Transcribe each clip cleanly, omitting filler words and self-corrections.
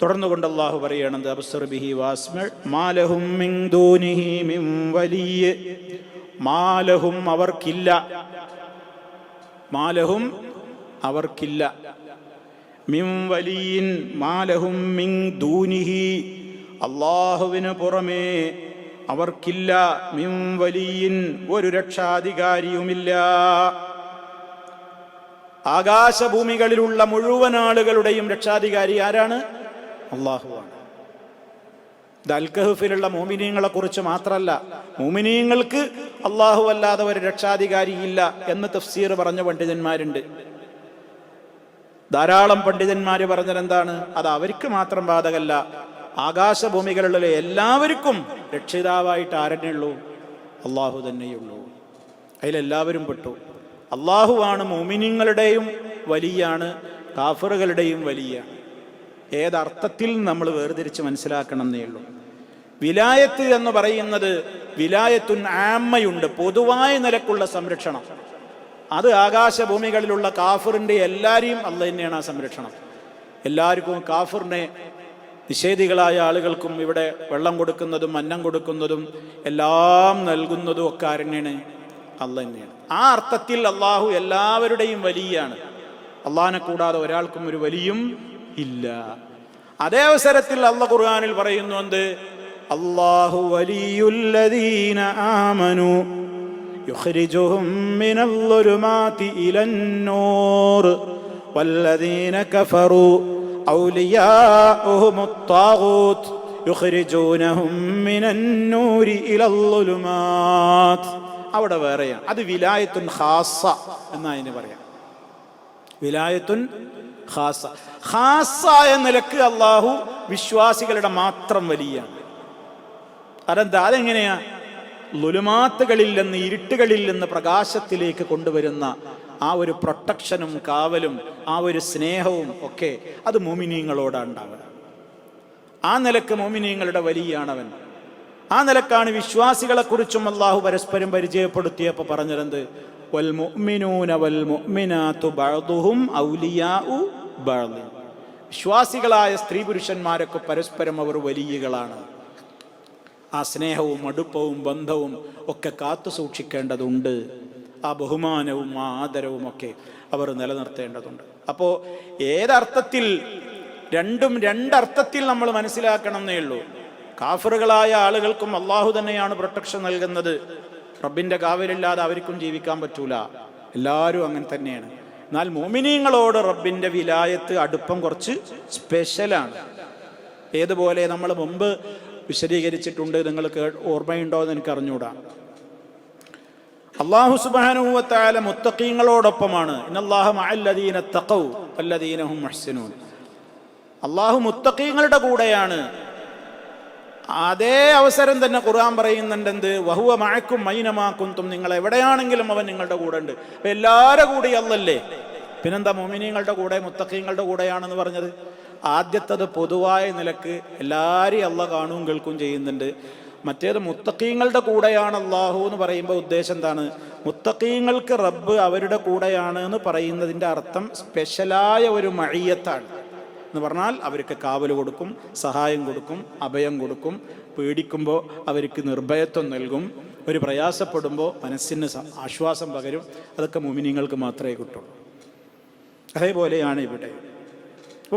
തുടർന്നുകൊണ്ട് അല്ലാഹു പറയുന്നത് അബ്സർ ബിഹി വാസ്മഅ് മാലഹും മിൻ ദൂനിഹി മിൻ വലിയ, മാലഹും അവർക്കില്ല, മാലഹും അവർക്കില്ല, മിൻ വലിയിൻ മാലഹും മിൻ ദൂനിഹി അല്ലാഹുവിന് പുറമേ അവർക്കില്ല, മിൻ വലിയിൻ ഒരു രക്ഷാധികാരിയുമില്ല. ആകാശഭൂമികളിലുള്ള മുഴുവൻ ആളുകളുടെയും രക്ഷാധികാരി ആരാണ്? അല്ലാഹുവാണ്. ഇത് അൽ കഹ്ഫിലുള്ള മോമിനീങ്ങളെ കുറിച്ച് മാത്രമല്ല, മോമിനീങ്ങൾക്ക് അല്ലാഹു അല്ലാതെ ഒരു രക്ഷാധികാരിയില്ല എന്ന് തഫ്സീർ പറഞ്ഞ പണ്ഡിതന്മാരുണ്ട്. ധാരാളം പണ്ഡിതന്മാർ പറഞ്ഞത് എന്താണ്? അത് അവർക്ക് മാത്രം ബാധകല്ല, ആകാശഭൂമികളിലുള്ള എല്ലാവർക്കും രക്ഷിതാവായിട്ട് ആരെന്നെ ഉള്ളൂ? അല്ലാഹു തന്നെയുള്ളൂ. അതിലെല്ലാവരും പെട്ടു. അല്ലാഹുവാണ് മോമിനീങ്ങളുടെയും വലിയാണ്, കാഫിറുകളുടെയും വലിയാണ്. ഏതർത്ഥത്തിൽ നമ്മൾ വേർതിരിച്ച് മനസ്സിലാക്കണം എന്നേ ഉള്ളൂ. വിലായത്ത് എന്ന് പറയുന്നത് വിലായത്തുൻ ആമ്മയുണ്ട്, പൊതുവായ നിലക്കുള്ള സംരക്ഷണം. അത് ആകാശഭൂമികളിലുള്ള കാഫിറിൻ്റെ എല്ലാവരെയും അല്ലാഹു തന്നെയാണ് ആ സംരക്ഷണം. എല്ലാവർക്കും കാഫിറിനെ നിഷേധികളായ ആളുകൾക്കും ഇവിടെ വെള്ളം കൊടുക്കുന്നതും അന്നം കൊടുക്കുന്നതും എല്ലാം നൽകുന്നതും ഒക്കെ ആരെന്നെയാണ്? അല്ലാഹു തന്നെയാണ്. ആ അർത്ഥത്തിൽ അല്ലാഹു എല്ലാവരുടെയും വലിയാണ്. അല്ലാഹുവിനെ കൂടാതെ ഒരാൾക്കും ഒരു വലിയും ഇല്ല. അതേ അവസരത്തിൽ അല്ലാഹു ഖുർആനിൽ പറയുന്നു എന്ത്? അല്ലാഹു വലിയുല്ലദീന ആമനു യുഖ്രിജുഹും മിനൽ ളുലുമാതി ഇലന്നൂർ വല്ലദീന കഫറു ഔലിയാഉഹുമുത് ത്വാഗൂത്ത് യുഖ്രിജൂനഹും മിനന്നൂരി ഇലൽ ളുലുമാത്. അവിടെ വേറെയാണ്. അത് വിലായത്തുൻ ഖാസ എന്നതിന് പറയാം. വിലായത്തുൻ ഖാസ. ഖാസായ നിലക്ക് അല്ലാഹു വിശ്വാസികളുടെ മാത്രം വലിയാണ്. അതെന്താ? അതെങ്ങനെയാ? ളുലുമാത്തുകളിൽ നിന്ന്, ഇരുട്ടുകളിൽ നിന്ന് പ്രകാശത്തിലേക്ക് കൊണ്ടുവരുന്ന ആ ഒരു പ്രൊട്ടക്ഷനും കാവലും ആ ഒരു സ്നേഹവും ഒക്കെ അത് മുഅ്മിനീങ്ങളോടാണ് ഉണ്ടാവുക. ആ നിലക്ക് മുഅ്മിനീങ്ങളുടെ വലിയാണവൻ. ആ നിലക്കാണ് വിശ്വാസികളെ കുറിച്ചും അല്ലാഹു പരസ്പരം പരിചയപ്പെടുത്തിയപ്പോൾ പറഞ്ഞത് വൽ മുഅ്മിനൂന വൽ മുഅ്മിനാതു ബഅ്ദുഹും ഔലിയാഉ ബഅ്ദ്. വിശ്വാസികളായ സ്ത്രീ പുരുഷന്മാരൊക്കെ പരസ്പരം അവർ വലിയകളാണ്. ആ സ്നേഹവും അടുപ്പവും ബന്ധവും ഒക്കെ കാത്തു സൂക്ഷിക്കേണ്ടതുണ്ട്. ആ ബഹുമാനവും ആ ആദരവും ഒക്കെ അവർ നിലനിർത്തേണ്ടതുണ്ട്. അപ്പോൾ ഏതർത്ഥത്തിൽ, രണ്ടും രണ്ടർത്ഥത്തിൽ നമ്മൾ മനസ്സിലാക്കണം എന്നേ ഉള്ളൂ. കാഫിറുകളായ ആളുകൾക്കും അല്ലാഹു തന്നെയാണ് പ്രൊട്ടക്ഷൻ നൽകുന്നത്. റബ്ബിന്റെ കാവലില്ലാതെ അവർക്കും ജീവിക്കാൻ പറ്റൂല. എല്ലാവരും അങ്ങനെ തന്നെയാണ്. എന്നാൽ മുഅ്മിനീങ്ങളോട് റബ്ബിന്റെ വിലായത്ത്, അടുപ്പം കുറച്ച് സ്പെഷ്യലാണ്. ഏതുപോലെ നമ്മൾ മുമ്പ് വിശദീകരിച്ചിട്ടുണ്ട്, നിങ്ങൾക്ക് ഓർമ്മയുണ്ടോ എന്ന് എനിക്ക് അറിഞ്ഞൂടാ. അല്ലാഹു സുബ്ഹാനഹു വ തആല മുത്തഖീങ്ങളോടൊപ്പമാണ്. ഇന്നല്ലാഹ മഅല്ലദീന തഖൗ വല്ലദീന ഹും മുഹ്സിനൂൻ. അല്ലാഹു മുത്തഖീങ്ങളുടെ കൂടെയാണ്. അതേ അവസരം തന്നെ ഖുർആൻ പറയുന്നുണ്ട് എന്ത്? വഹുവ മഅക്കും ഐനമാ കുന്തും. നിങ്ങൾ എവിടെയാണെങ്കിലും അവൻ നിങ്ങളുടെ കൂടെ ഉണ്ട്. അപ്പം എല്ലാവരുടെ കൂടെ അല്ലല്ലേ? പിന്നെന്താ മുഅ്മിനീങ്ങളുടെ കൂടെ, മുത്തഖീങ്ങളുടെ കൂടെയാണെന്ന് പറഞ്ഞത്? ആദ്യത്തത് പൊതുവായ നിലക്ക് എല്ലാവരെയും അല്ലാഹു കാണുകയും കേൾക്കുകയും ചെയ്യുന്നുണ്ട്. മറ്റേത് മുത്തഖീങ്ങളുടെ കൂടെയാണ് അല്ലാഹു എന്ന് പറയുമ്പോൾ ഉദ്ദേശം എന്താണ്? മുത്തഖീങ്ങൾക്ക് റബ്ബ് അവരുടെ കൂടെയാണ് എന്ന് പറയുന്നതിൻ്റെ അർത്ഥം സ്പെഷ്യലായ ഒരു മഅയ്യത്താണ് എന്ന് പറഞ്ഞാൽ അവർക്ക് കാവൽ കൊടുക്കും, സഹായം കൊടുക്കും, അഭയം കൊടുക്കും, പേടിക്കുമ്പോൾ അവർക്ക് നിർഭയത്വം നൽകും, ഒരു പ്രയാസപ്പെടുമ്പോൾ മനസ്സിന് ആശ്വാസം പകരും. അതൊക്കെ മുഅ്മിനീങ്ങൾക്ക് മാത്രമേ കിട്ടുള്ളൂ. അതേപോലെയാണ് ഇവിടെ.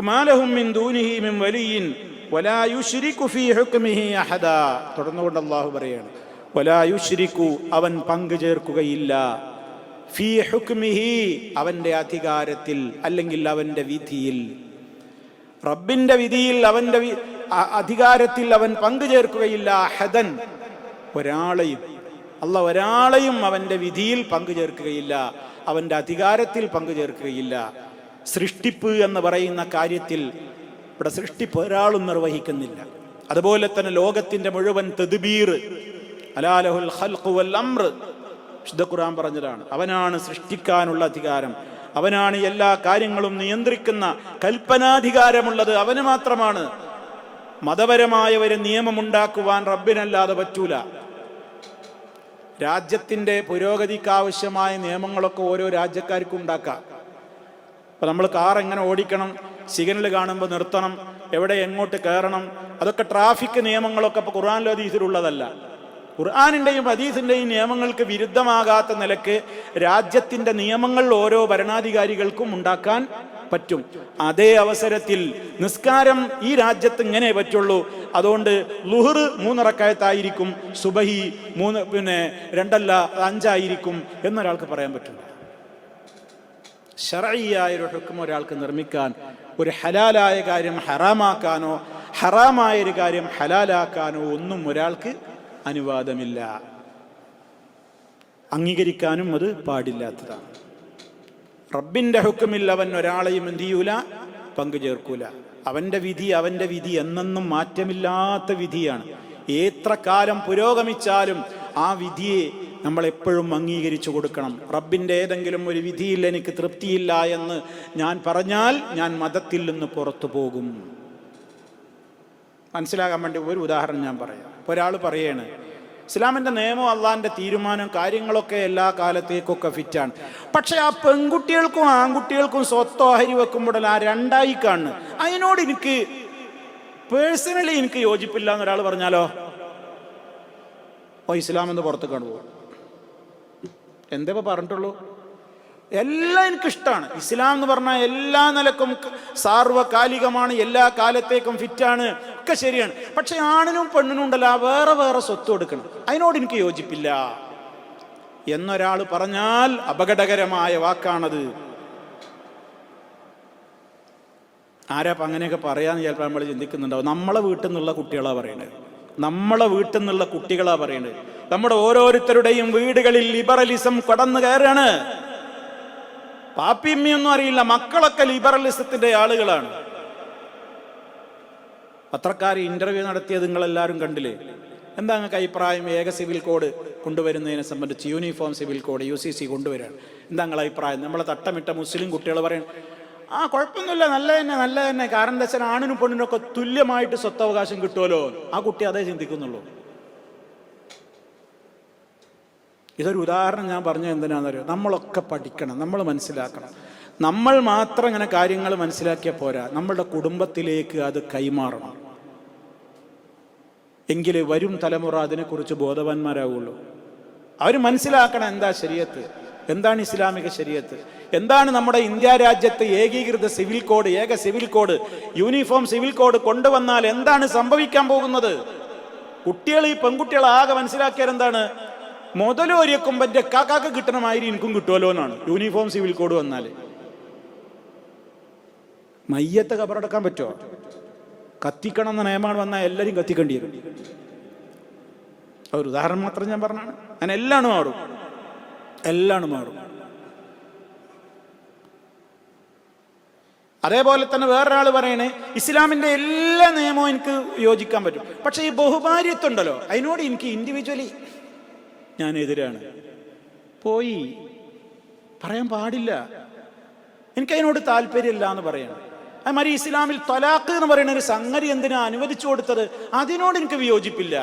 മാലഹും മിൻ ദൂനിഹി മിൻ വലിയ്യിൻ വലാ യുശ്രികു ഫീ ഹുക്മിഹി അഹദാ. തുടർന്നുകൊണ്ട് അല്ലാഹു പറയാണ് വലാ യുശ്രികു, അവൻ പങ്കു ചേർക്കുകയില്ല, ഫീ ഹുക്മിഹി, അവൻ്റെ അധികാരത്തിൽ അല്ലെങ്കിൽ അവൻ്റെ വിധിയിൽ. റബ്ബിന്റെ വിധിയിൽ, അവൻ്റെ അധികാരത്തിൽ അവൻ പങ്കു ചേർക്കുകയില്ല. അഹദൻ, ഒരാളെയും. അല്ലാഹു ഒരാളെയും അവൻ്റെ വിധിയിൽ പങ്കു ചേർക്കുകയില്ല, അവൻ്റെ അധികാരത്തിൽ പങ്കു ചേർക്കുകയില്ല. സൃഷ്ടിപ്പ് എന്ന് പറയുന്ന കാര്യത്തിൽ ഇവിടെ സൃഷ്ടിപ്പ് ഒരാളും നിർവഹിക്കുന്നില്ല. അതുപോലെ തന്നെ ലോകത്തിന്റെ മുഴുവൻ തദ്ബീർ, അലാ ലഹുൽ ഖൽഖു വൽ അംർ, വിശുദ്ധ ഖുർആൻ പറഞ്ഞതാണ്. അവനാണ് സൃഷ്ടിക്കാനുള്ള അധികാരം, അവനാണ് എല്ലാ കാര്യങ്ങളും നിയന്ത്രിക്കുന്ന കൽപ്പനാധികാരമുള്ളത് അവന് മാത്രമാണ്. മതപരമായ ഒരു നിയമമുണ്ടാക്കുവാൻ റബ്ബിനല്ലാതെ പറ്റൂല. രാജ്യത്തിന്റെ പുരോഗതിക്കാവശ്യമായ നിയമങ്ങളൊക്കെ ഓരോ രാജ്യക്കാർക്കും ഉണ്ടാക്കാം. അപ്പോൾ നമ്മൾ കാർ എങ്ങനെ ഓടിക്കണം, സിഗ്നൽ കാണുമ്പോൾ നിർത്തണം, എവിടെ എങ്ങോട്ട് കയറണം, അതൊക്കെ ട്രാഫിക് നിയമങ്ങളൊക്കെ ഇപ്പോൾ ഖുർആനിലും ഹദീസിലുള്ളതല്ല. ഖുർആനിൻ്റെയും ഹദീസിൻ്റെയും നിയമങ്ങൾക്ക് വിരുദ്ധമാകാത്ത നിലക്ക് രാജ്യത്തിൻ്റെ നിയമങ്ങൾ ഓരോ ഭരണാധികാരികൾക്കും ഉണ്ടാക്കാൻ പറ്റും. അതേ അവസരത്തിൽ നിസ്കാരം ഈ രാജ്യത്ത് ഇങ്ങനെ പറ്റുള്ളൂ, അതുകൊണ്ട് ളുഹർ 3 റക്അത്തായിരിക്കും, സുബഹി 2 5 ആയിരിക്കും എന്നൊരാൾക്ക് പറയാൻ പറ്റില്ല. ശർഈയായ ഒരു ഹുക്ം ഒരാൾക്ക് നിർമ്മിക്കാൻ, ഒരു ഹലാലായ കാര്യം ഹറാമാക്കാനോ ഹറാമായൊരു കാര്യം ഹലാലാക്കാനോ ഒന്നും ഒരാൾക്ക് അനുവാദമില്ല, അംഗീകരിക്കാനും അത് പാടില്ലാത്തതാണ്. റബ്ബിന്റെ ഹുക്കുമിൽ അവൻ ഒരാളെയും എന്ത് ചെയ്യൂല, പങ്കു ചേർക്കൂല. അവന്റെ വിധി എന്നെന്നും മാറ്റമില്ലാത്ത വിധിയാണ്. എത്ര കാലം പുരോഗമിച്ചാലും ആ വിധിയെ നമ്മൾ എപ്പോഴും അംഗീകരിച്ചു കൊടുക്കണം. റബ്ബിൻ്റെ ഏതെങ്കിലും ഒരു വിധിയിൽ എനിക്ക് തൃപ്തിയില്ല എന്ന് ഞാൻ പറഞ്ഞാൽ ഞാൻ മതത്തിൽ നിന്ന് പുറത്തു പോകും. മനസ്സിലാകാൻ വേണ്ടി ഒരു ഉദാഹരണം ഞാൻ പറയാം. ഒരാൾ പറയാണ് ഇസ്ലാമിൻ്റെ നിയമം അള്ളാഹിൻ്റെ തീരുമാനം കാര്യങ്ങളൊക്കെ എല്ലാ കാലത്തേക്കൊക്കെ ഫിറ്റാണ്, പക്ഷെ ആ പെൺകുട്ടികൾക്കും ആൺകുട്ടികൾക്കും സ്വത്തോ ഓഹരി വെക്കുമ്പോൾ ആ രണ്ടായി കാണുന്നു, അതിനോട് എനിക്ക് പേഴ്സണലി എനിക്ക് യോജിപ്പില്ല എന്നൊരാൾ പറഞ്ഞാലോ ഇസ്ലാം എന്ന് പുറത്ത് കാണുമോ? എന്താ പറഞ്ഞിട്ടുള്ളൂ? എല്ലാം എനിക്കിഷ്ടമാണ്. ഇസ്ലാം എന്ന് പറഞ്ഞാൽ എല്ലാ നിലക്കും സാർവകാലികമാണ്, എല്ലാ കാലത്തേക്കും ഫിറ്റാണ്, ഒക്കെ ശരിയാണ്. പക്ഷെ ആണിനും പെണ്ണിനും ഉണ്ടല്ലോ വേറെ വേറെ സ്വത്ത് കൊടുക്കണം, അതിനോട് എനിക്ക് യോജിപ്പില്ല എന്നൊരാൾ പറഞ്ഞാൽ അപകടകരമായ വാക്കാണത്. ആരാപ്പം അങ്ങനെയൊക്കെ പറയാന്ന് ചിലപ്പോൾ നമ്മൾ ചിന്തിക്കുന്നുണ്ടാവും. നമ്മളെ വീട്ടിൽ നിന്നുള്ള കുട്ടികളാണ് പറയണത്, നമ്മുടെ ഓരോരുത്തരുടെയും വീടുകളിൽ ലിബറലിസം കടന്നു കയറാണ്. പാപ്പിയമ്മയൊന്നും അറിയില്ല, മക്കളൊക്കെ ലിബറലിസത്തിന്റെ ആളുകളാണ്. പത്രക്കാർ ഇന്റർവ്യൂ നടത്തിയത് നിങ്ങളെല്ലാവരും കണ്ടില്ലേ? എന്താ നിങ്ങൾക്ക് അഭിപ്രായം? ഏക സിവിൽ കോഡ് കൊണ്ടുവരുന്നതിനെ സംബന്ധിച്ച് യൂണിഫോം സിവിൽ കോഡ് UCC കൊണ്ടുവരാണ്, എന്താ നിങ്ങളെ അഭിപ്രായം? നമ്മളെ തട്ടമിട്ട മുസ്ലിം കുട്ടികൾ പറയണം കുഴപ്പമൊന്നുമില്ല, നല്ല തന്നെ. കാരണം എന്താ വെച്ചാൽ ആണിനും പെണ്ണിനൊക്കെ തുല്യമായിട്ട് സ്വത്തവകാശം കിട്ടുമല്ലോ. ആ കുട്ടി അതേ ചിന്തിക്കുന്നുള്ളൂ. ഇതൊരു ഉദാഹരണം ഞാൻ പറഞ്ഞത് എന്തിനാണെന്നറിയോ? നമ്മളൊക്കെ പഠിക്കണം, നമ്മൾ മനസ്സിലാക്കണം. നമ്മൾ മാത്രം ഇങ്ങനെ കാര്യങ്ങൾ മനസ്സിലാക്കിയാൽ പോരാ, നമ്മളുടെ കുടുംബത്തിലേക്ക് അത് കൈമാറണം. എങ്കിലേ വരും തലമുറ അതിനെക്കുറിച്ച് ബോധവാന്മാരാവുള്ളൂ. അവർ മനസ്സിലാക്കണം എന്താ ശരീഅത്ത്, എന്താണ് ഇസ്ലാമിക ശരീഅത്ത്, എന്താണ് നമ്മുടെ ഇന്ത്യ രാജ്യത്ത് ഏകീകൃത സിവിൽ കോഡ്, ഏക civil code, uniform civil code കൊണ്ടുവന്നാൽ എന്താണ് സംഭവിക്കാൻ പോകുന്നത്. കുട്ടികൾ, ഈ പെൺകുട്ടികൾ ആകെ മനസ്സിലാക്കിയാൽ എന്താണ്, മുതലൊരിയക്കുമ്പോൾ എൻ്റെ കാക്കാക്ക് കിട്ടണമാതിരി എനിക്കും കിട്ടുമല്ലോ എന്നാണ് യൂണിഫോം സിവിൽ കോഡ് വന്നാൽ. മയ്യത്ത് കബറടക്കാൻ പറ്റുമോ? കത്തിക്കണം എന്ന നിയമമാണ് വന്നാൽ എല്ലാവരും കത്തിക്കേണ്ടി വരും. ഒരു ഉദാഹരണം മാത്രം ഞാൻ പറഞ്ഞാണ്. അങ്ങനെ എല്ലാം മാറും. അതേപോലെ തന്നെ വേറൊരാൾ പറയണേ ഇസ്ലാമിൻ്റെ എല്ലാ നിയമവും എനിക്ക് യോജിക്കാൻ പറ്റും, പക്ഷെ ഈ ബഹുഭാര്യത്വമുണ്ടല്ലോ അതിനോട് എനിക്ക് ഇൻഡിവിജ്വലി ഞാൻ എതിരാണ്. പോയി പറയാൻ പാടില്ല, എനിക്കതിനോട് താല്പര്യമില്ല എന്ന് പറയണം. അതുമാതിരി ഇസ്ലാമിൽ തലാഖ് എന്ന് പറയുന്ന ഒരു സംഗതി എന്തിനാ അനുവദിച്ചു കൊടുത്തത്, അതിനോട് എനിക്ക് വിയോജിപ്പില്ല.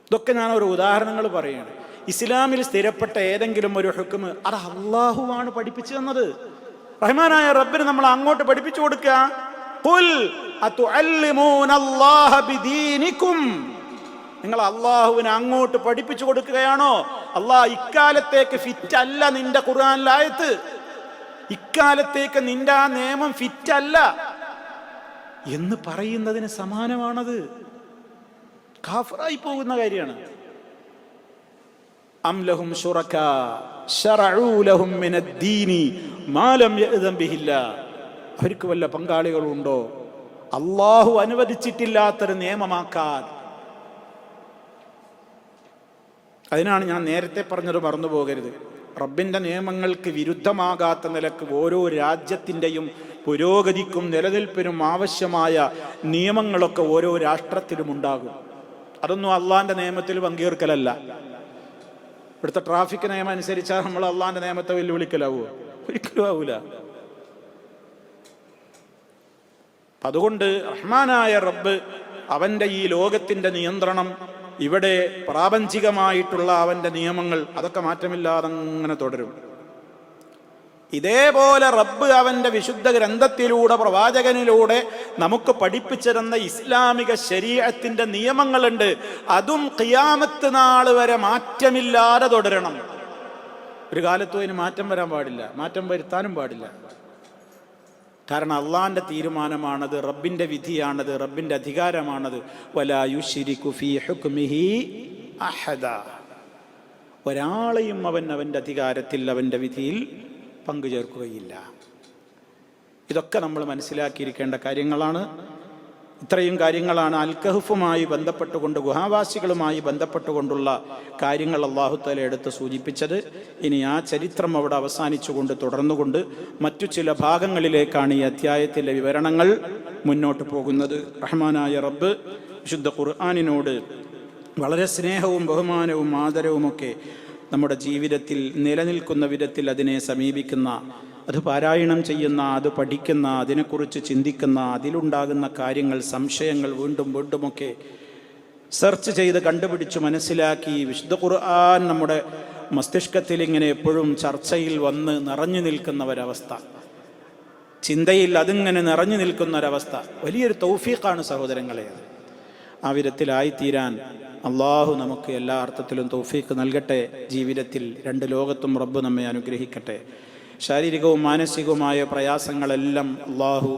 ഇതൊക്കെ ഞാൻ ഒരു ഉദാഹരണങ്ങൾ പറയാണ്. ഇസ്ലാമിൽ സ്ഥിരപ്പെട്ട ഏതെങ്കിലും ഒരു ഹുക്മ് അത് അള്ളാഹുവാണ് പഠിപ്പിച്ചു തന്നത്. റഹ്മാനായ റബ്ബിന് നമ്മൾ അങ്ങോട്ട് പഠിപ്പിച്ചു കൊടുക്കുക. ഖുൽ അതുഅല്ലിമൂനല്ലാഹ ബിദീനികും, നിങ്ങൾ അള്ളാഹുവിനെ അങ്ങോട്ട് പഠിപ്പിച്ചു കൊടുക്കുകയാണോ? അള്ളാഹ് ഇക്കാലത്തേക്ക് ഫിറ്റ് അല്ല നിന്റെ ഖുർആനിലായത്ത്, ഇക്കാലത്തേക്ക് നിന്റെ ആ നിയമം ഫിറ്റ് അല്ല എന്ന് പറയുന്നതിന് സമാനമാണത്. കാഫിറായി പോകുന്ന കാര്യമാണ്. അം ലഹും ശുറകാ ശറഉ ലഹും മിനദ്ദീനി മാ ലം യഅ്ദൻ ബിഹില്ലാഹ്, അവർക്ക് വല്ല പങ്കാളികളുണ്ടോ അള്ളാഹു അനുവദിച്ചിട്ടില്ലാത്തൊരു നിയമമാക്കാൻ? അതിനാണ് ഞാൻ നേരത്തെ പറഞ്ഞത്, മറന്നു പോകരുത്. റബ്ബിൻ്റെ നിയമങ്ങൾക്ക് വിരുദ്ധമാകാത്ത നിലക്ക് ഓരോ രാജ്യത്തിൻ്റെയും പുരോഗതിക്കും നിലനിൽപ്പിനും ആവശ്യമായ നിയമങ്ങളൊക്കെ ഓരോ രാഷ്ട്രത്തിലും ഉണ്ടാകും. അതൊന്നും അള്ളാഹിൻ്റെ നിയമത്തിൽ പങ്കേർക്കലല്ല. ഇവിടുത്തെ ട്രാഫിക് നിയമം അനുസരിച്ചാൽ നമ്മൾ അള്ളാഹിൻ്റെ നിയമത്തെ വെല്ലുവിളിക്കലാവുമോ? ഒരിക്കലും ആവൂല. അതുകൊണ്ട് റഹ്മാനായ റബ്ബ് അവൻ്റെ ഈ ലോകത്തിൻ്റെ നിയന്ത്രണം, ഇവിടെ പ്രാപഞ്ചികമായിട്ടുള്ള അവൻ്റെ നിയമങ്ങൾ, അതൊക്കെ മാറ്റമില്ലാതെ അങ്ങനെ തുടരും. ഇതേപോലെ റബ്ബ് അവൻ്റെ വിശുദ്ധ ഗ്രന്ഥത്തിലൂടെ പ്രവാചകനിലൂടെ നമുക്ക് പഠിപ്പിച്ചിരുന്ന ഇസ്ലാമിക ശരീഅത്തിന്റെ നിയമങ്ങളുണ്ട്. അതും ഖിയാമത്ത് നാൾ വരെ മാറ്റമില്ലാതെ തുടരണം. ഒരു കാലത്തും അതിന് മാറ്റം വരാൻ പാടില്ല, മാറ്റം വരുത്താനും പാടില്ല. കാരണം അള്ളാഹിൻ്റെ തീരുമാനമാണത്, റബ്ബിൻ്റെ വിധിയാണത്, റബ്ബിൻ്റെ അധികാരമാണത്. വലാ യുശ്രികു ഫീ ഹുക്മിഹി അഹദ. ഒരാളെയും അവൻ്റെ അധികാരത്തിൽ, അവൻ്റെ വിധിയിൽ പങ്കുചേർക്കുകയില്ല. ഇതൊക്കെ നമ്മൾ മനസ്സിലാക്കിയിരിക്കേണ്ട കാര്യങ്ങളാണ്. ഇത്രയും കാര്യങ്ങളാണ് അൽ കഹ്ഫുമായി ബന്ധപ്പെട്ടുകൊണ്ട്, ഗുഹാവാസികളുമായി ബന്ധപ്പെട്ടുകൊണ്ടുള്ള കാര്യങ്ങൾ അല്ലാഹു തആല എടുത്ത് സൂചിപ്പിച്ചത്. ഇനി ആ ചരിത്രം അവിടെ അവസാനിച്ചുകൊണ്ട് തുടർന്നുകൊണ്ട് മറ്റു ചില ഭാഗങ്ങളിലേക്കാണ് ഈ അധ്യായത്തിലെ വിവരണങ്ങൾ മുന്നോട്ട് പോകുന്നത്. റഹ്മാനായ റബ്ബ് വിശുദ്ധ ഖുർആനിനോട് വളരെ സ്നേഹവും ബഹുമാനവും ആദരവുമൊക്കെ നമ്മുടെ ജീവിതത്തിൽ നിലനിൽക്കുന്ന വിധത്തിൽ അതിനെ സമീപിക്കുന്ന, അത് പാരായണം ചെയ്യുന്ന, അത് പഠിക്കുന്ന, അതിനെക്കുറിച്ച് ചിന്തിക്കുന്ന, അതിലുണ്ടാകുന്ന കാര്യങ്ങൾ, സംശയങ്ങൾ വീണ്ടും വീണ്ടുമൊക്കെ സെർച്ച് ചെയ്ത് കണ്ടുപിടിച്ച് മനസ്സിലാക്കി വിശുദ്ധ ഖുർആൻ നമ്മുടെ മസ്തിഷ്കത്തിൽ ഇങ്ങനെ എപ്പോഴും ചർച്ചയിൽ വന്ന് നിറഞ്ഞു നിൽക്കുന്ന ഒരവസ്ഥ, ചിന്തയിൽ അതിങ്ങനെ നിറഞ്ഞു നിൽക്കുന്ന ഒരവസ്ഥ വലിയൊരു തൗഫീഖാണ് സഹോദരങ്ങളെ. ആ വിധത്തിലായിത്തീരാൻ അള്ളാഹു നമുക്ക് എല്ലാ അർത്ഥത്തിലും തൗഫീഖ് നൽകട്ടെ. ജീവിതത്തിൽ രണ്ട് ലോകത്തും റബ്ബ് നമ്മെ അനുഗ്രഹിക്കട്ടെ. ശാരീരികവും മാനസികവുമായ പ്രയാസങ്ങളെല്ലാം അള്ളാഹു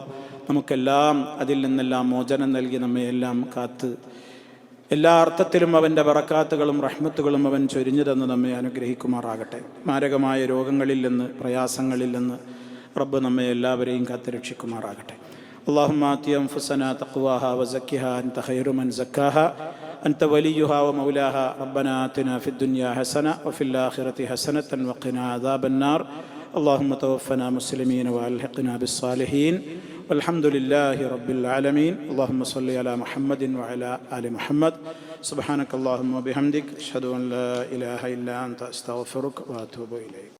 നമുക്കെല്ലാം അതിൽ നിന്നെല്ലാം മോചനം നൽകി നമ്മയെല്ലാം കാത്ത് എല്ലാ അർത്ഥത്തിലും അവൻ്റെ ബറക്കാത്തുകളും റഹ്മത്തുകളും അവൻ ചൊരിഞ്ഞു തന്ന് നമ്മെ അനുഗ്രഹിക്കുമാറാകട്ടെ. മാരകമായ രോഗങ്ങളിൽ നിന്ന്, പ്രയാസങ്ങളിൽ നിന്ന് റബ്ബ് നമ്മെ എല്ലാവരെയും കാത്തുരക്ഷിക്കുമാറാകട്ടെ. اللهم آت أنفسنا تقواها وزكها أنت خير من زكاها أنت وليها ومولاها. ربنا آتنا في الدنيا حسنة وفي الآخرة حسنة وقنا عذاب النار. اللهم توفنا مسلمين وألحقنا بالصالحين والحمد لله رب العالمين. اللهم صل على محمد وعلى آل محمد. سبحانك اللهم وبحمدك أشهد أن لا إله إلا أنت أستغفرك وأتوب إليك.